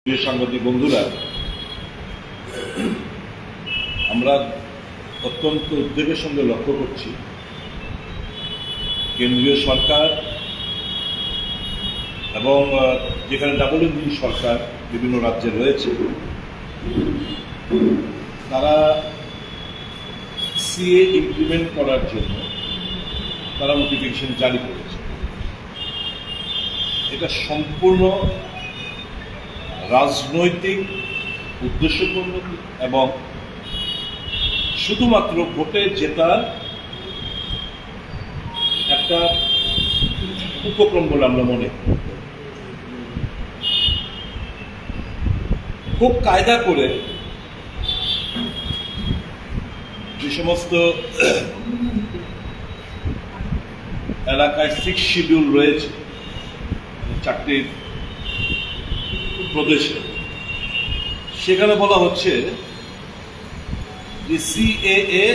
প্রিয় সাংবাদিক বন্ধুরা, আমরা অত্যন্ত উদ্বেগের সঙ্গে লক্ষ্য করছি কেন্দ্রীয় সরকার এবং যেখানে ডাবল ইঞ্জিন সরকার বিভিন্ন রাজ্যে রয়েছে, তারা সিএ ইমপ্লিমেন্ট করার জন্য তারা নোটিফিকেশন জারি করেছে। এটা সম্পূর্ণ রাজনৈতিক উদ্দেশ্যপূর্ণ এবং শুধুমাত্র ভোটে জেতার একটা উপক্রম বলে আমরা মনে করি। খুব কায়দা করে যে সমস্ত এলাকায় 6 শিডিউল রয়েছে, 4টি প্রদেশে, সেখানে বলা হচ্ছে যে সিএএ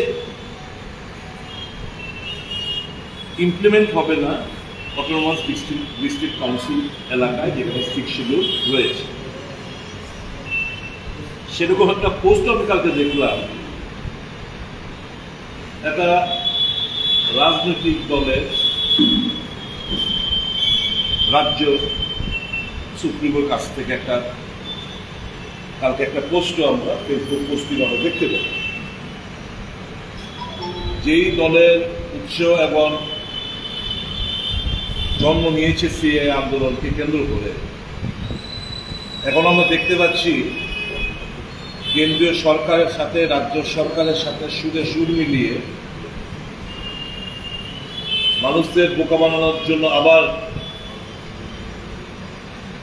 ইমপ্লিমেন্ট হবে না অটোনমাস ডিস্ট্রিক্ট কাউন্সিল এলাকায় যেখানে 6 শিডিউল রয়েছে। সেরকম একটা পোস্ট আমি কালকে দেখলাম, একটা রাজনৈতিক দলের রাজ্য সুপ্রিমোর কাছ থেকে কালকে একটা পোস্টও আমরা ফেসবুক পোস্টিং আমরা দেখতে পাই। যেই দলের উৎস এবং জন্ম নিয়েছে সিএ আন্দোলনকে কেন্দ্র করে, এখন আমরা দেখতে পাচ্ছি কেন্দ্রীয় সরকারের সাথে রাজ্য সরকারের সাথে সুরে সুর মিলিয়ে মানুষদের বোকা বানানোর জন্য আবার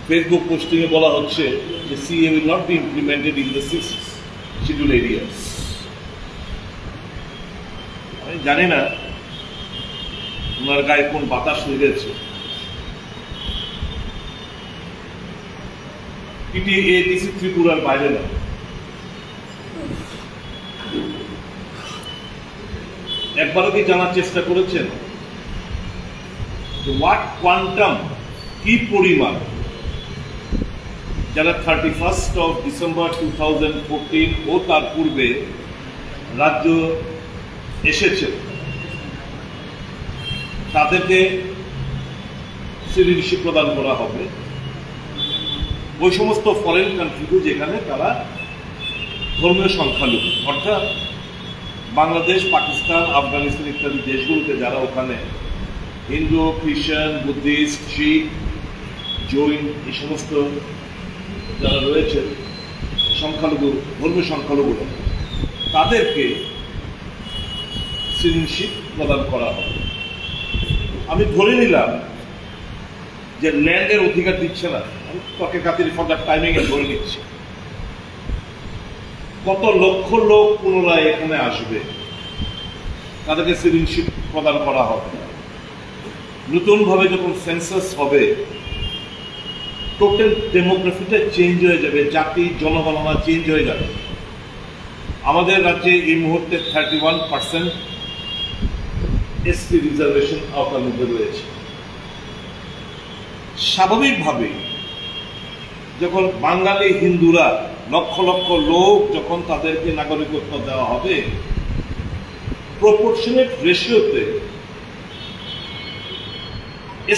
ফেসবুক পোস্টিংয়ে বলা হচ্ছে যে CA will not be implemented in the 6 scheduled areas। আমি জানি না ওনার গায়ে কোন বাতাস লেগেছে। এটি এডিসি ত্রিপুরার বাইরে না। একবারও কি জানার চেষ্টা করেছেন হোয়াট কোয়ান্টাম, কি পরিমাণ যারা 31st of December 2014 ও তার পূর্বে রাজ্য এসেছে তাদেরকে সিটিজেনশিপ প্রদান করা হবে ওই সমস্ত ফরেন কান্ট্রিতে যেখানে তারা ধর্মীয় সংখ্যালঘু, অর্থাৎ বাংলাদেশ, পাকিস্তান, আফগানিস্তান ইত্যাদি দেশগুলোতে যারা ওখানে হিন্দু, খ্রিস্টান, বুদ্ধিস্ট, শিখ, জৈন এই সমস্ত যারা রয়েছে সংখ্যালঘু, ধর্মীয় সংখ্যালঘু, তাদেরকে সিটিজেনশিপ প্রদান করা হবে। আমি ধরে নিলাম যে ল্যান্ডের অধিকার দিচ্ছে না, আমি তর্কের খাতিরে ফর দ্য টাইমিং এ ধরে নিচ্ছি। কত লক্ষ লোক পুনরায় এখানে আসবে, তাদেরকে সিটিজেনশিপ প্রদান করা হবে। নতুনভাবে যখন সেন্সাস হবে, টোটাল ডেমোগ্রাফিটা চেঞ্জ হয়ে যাবে, জাতি জনগণনা চেঞ্জ হয়ে যাবে। আমাদের রাজ্যে এই মুহূর্তে 31% এসটি রিজার্ভেশন আওতার মধ্যে রয়েছে। স্বাভাবিকভাবেই যখন বাঙালি হিন্দুরা লক্ষ লক্ষ লোক যখন তাদেরকে নাগরিকত্ব দেওয়া হবে, proportionate রেশিওতে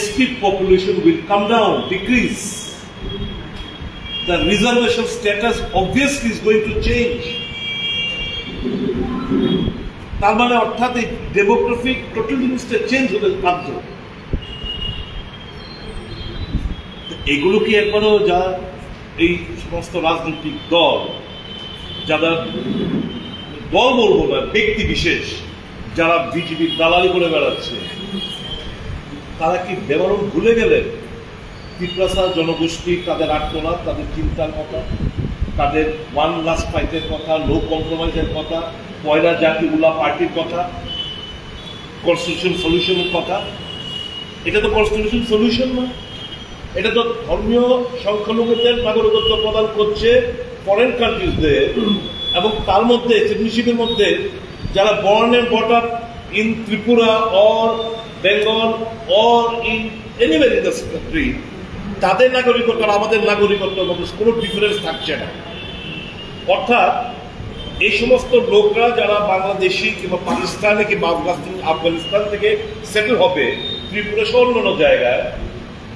ST population will come down, decrease. The reservation status obviously is going to change. তার মানে অর্থাৎ এই ডেমোগ্রাফিক টোটাল জিনিসটা চেঞ্জ হতে বাধ্য। এগুলো কি একবারও যা এই সমস্ত রাজনৈতিক দল, যারা দল বলবো না, ব্যক্তি বিশেষ যারা বিজেপি দালালি করে বেড়াচ্ছে, তারা কি বেমারণ ভুলে গেলেন তিপ্রাসা জনগোষ্ঠী, তাদের আত্মনাদ, তাদের চিন্তার কথা, তাদের ওয়ান লাস্ট ফাইটের কথা, নো কম্প্রোমাইজের কথা, পয়লা জাতি উলা পার্টির কথা, কনস্টিটিউশন সলিউশনের কথা? এটা তো কনস্টিটিউশন সলিউশন না, এটা তো ধর্মীয় সংখ্যালঘুদের নাগরিকত্ব প্রদান করছে ফরেন কান্ট্রিজদের, এবং তার মধ্যে সিটিজেনশিপের মধ্যে যারা born and brought up in Tripura or Bengal or in anywhere in this country, তাদের নাগরিকত্ব আর আমাদের নাগরিকত্বের মধ্যে কোনো ডিফারেন্স থাকছে না। অর্থাৎ এই সমস্ত লোকরা যারা বাংলাদেশি কিংবা পাকিস্তানে কিংবা আফগানিস্তান থেকে সেটেল হবে ত্রিপুরা সহ অন্যান্য জায়গায়,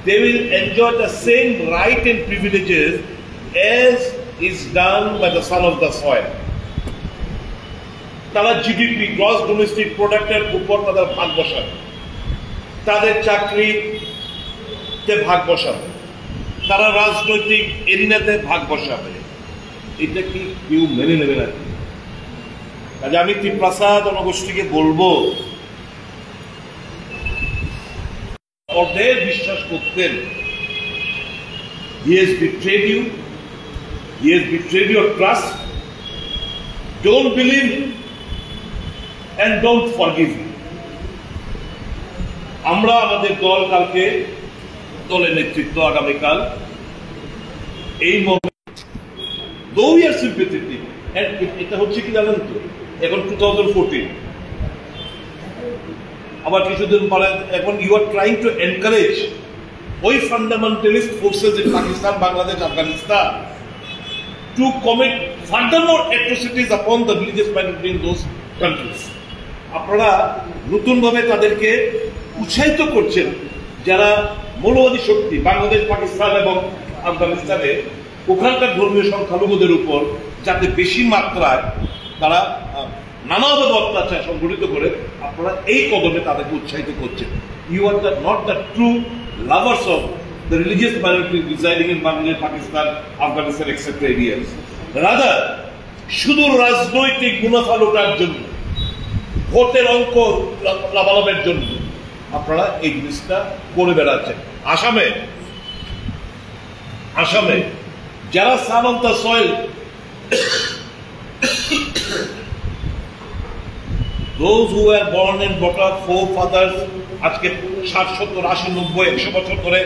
they will enjoy the same right and privileges as is done by the son of the soil. তারা জিডিপি গ্রস ডোমেস্টিক প্রোডাক্টের উপর তাদের ভাগ বসাবে, তাদের চাকরিতে ভাগ বসাবে, তারা রাজনৈতিক এরিনাতে ভাগ বসাবে। এটা কি কেউ মেনে নেবে না? কাজে আমি ত্রিপ্রাসা জনগোষ্ঠীকে বলবো, ওদের বিশ্বাস করতেন he has betrayed you, he has betrayed your trust, don't believe him and don't forgive him. আমরা আমাদের দল কালকে, দলের নেতৃত্ব আগামীকাল এই though we are sympathetic, and এটা হচ্ছে কি জানেন তো, এখন 2014 আবার কিছুদিন পরে এখন you are trying to encourage ওই fundamentalist forces in Pakistan, Bangladesh, Afghanistan to commit furthermore atrocities upon the religious minority in those countries. আপনারা নতুনভাবে তাদেরকে উৎসাহিত করছেন, যারা মৌলবাদী শক্তি বাংলাদেশ, পাকিস্তান এবং আফগানিস্তানে ওখানকার ধর্মীয় সংখ্যালঘুদের উপর যাতে বেশি মাত্রায় তারা নানাভাবে অত্যাচার সংঘটিত করে, আপনারা এই কদমে তাদেরকে উৎসাহিত করছেন। You are not the true lovers of the religious minority residing in Bangladesh, Pakistan, Afghanistan etcetera areas. Rather শুধু রাজনৈতিক মুনাফা লোটার জন্য, ভোটের অঙ্ক লাভালাভের জন্য আপনারা এই জিনিসটা করে বেড়াচ্ছেন। আসামে যারা son of the soil, those who were born and brought up, forefathers, আজকে 60, 70, 80, 90, 100 বছর ধরে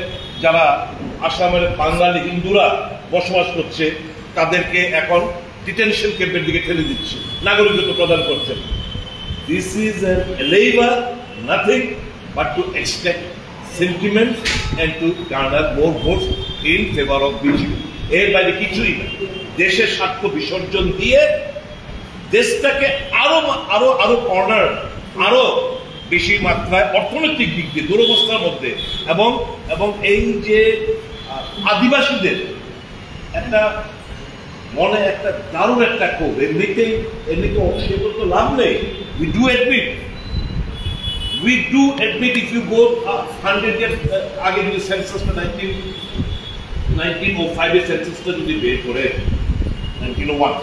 যারা আসামের বাঙালি হিন্দুরা বসবাস করছে, তাদেরকে এখন ডিটেনশন ক্যাম্পের দিকে ঠেলে দিচ্ছে, নাগরিকত্ব প্রদান করছেন। This is an enabler, nothing but to extract sentiment and to garner more votes in favor of BJP. এর বাইরে কিছুই না। দেশের স্বার্থ বিসর্জন দিয়ে দেশটাকে আরো কর্নার, আরো বেশি মাত্রায় অর্থনৈতিক দিক দিয়ে দুরবস্থার মধ্যে, এবং এই যে আদিবাসীদের একটা মনে একটা দারুণ একটা ক্ষোভ, এমনিতে অস্বীকার তো লাভ নেই। We do admit if you go 100 years আগে যদি সেন্সাসটা 1905 এর সেন্সাসটা যদি বের করে 1901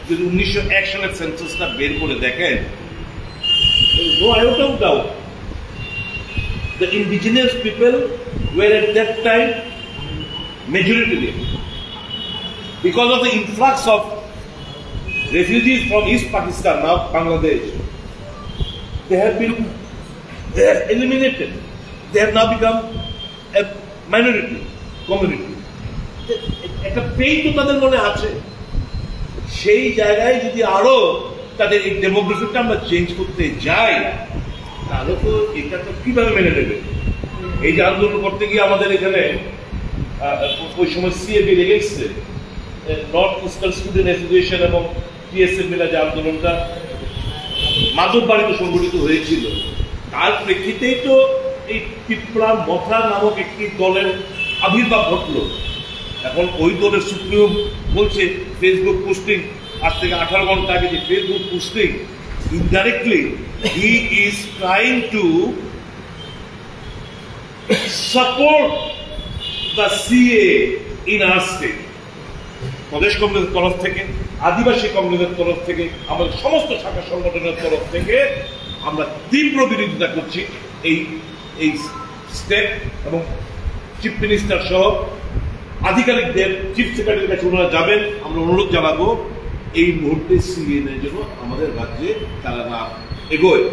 যদি 1901 সালের সেন্সাসটা বের করে দেখেন, no iota of doubt the indigenous people were at that time majority there. Because of the influx of refugees from East Pakistan, now Bangladesh, they have eliminated. They have now become a minority community. একটা pain তো তাদের মনে আছে। সেই জায়গায় যদি আরো তাদের এই ডেমোগ্রাফিটা আমরা চেঞ্জ করতে যাই, তাহলে তো এটা তো কিভাবে মেনে নেবে? এই যে আন্দোলন করতে গিয়ে আমাদের এখানে ওই সময় সিএবি লেগেছে, নর্থ ইস্টার্ন স্টুডেন্ট অ্যাসোসিয়েশন এবং টিএসএফ মিলে যে আন্দোলনটা মাধববাড়িতে সংগঠিত হয়েছিল, তার প্রেক্ষিতেই তো এই পিপড়া মথা নামক একটি দলের আবির্ভাব ঘটলো। এখন ওই দলের সুপ্রিম বলছে ফেসবুক পোস্টিং আজ থেকে 18 ঘন্টা আগে যে Facebook posting, indirectly he is trying to support the CA in our state. প্রদেশ কংগ্রেসের তরফ থেকে, আদিবাসী কংগ্রেসের তরফ থেকে, আমাদের সমস্ত শাখা সংগঠনের তরফ থেকে আমরা তীব্র বিরোধিতা করছি এই স্টেপ, এবং চিফ মিনিস্টার সহ আধিকারিকদের, চিফ সেক্রেটারির কাছে ওনারা যাবেন। আমরা অনুরোধ জানাবো এই মুহূর্তে সিএনের জন্য আমাদের রাজ্যে তারা না এগোয়,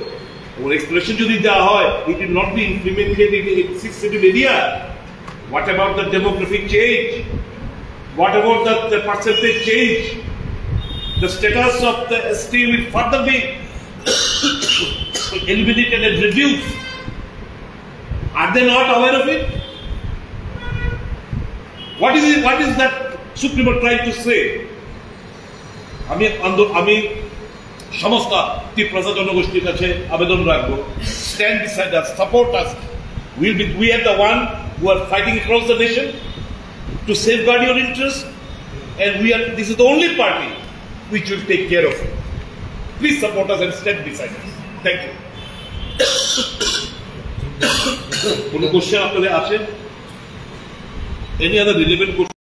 এবং এক্সপ্রেশন যদি দেওয়া হয়, it will not be implemented in 6 city area. What about the demographic change? What about the percentage change? The status of the ST will further be eliminated and reduced. Are they not aware of it? What is that Supreme Court trying to say? আমি সমস্ত ত্রিপ্রাসা জনগোষ্ঠীর কাছে আবেদন রাখবো, stand beside us, support us. We are the one who are fighting across the nation to safeguard your interests, and this is the only party which will take care of it. Please support us and stand beside us. Thank you. কোনো question আপনাদের আছে? Any other relevant question?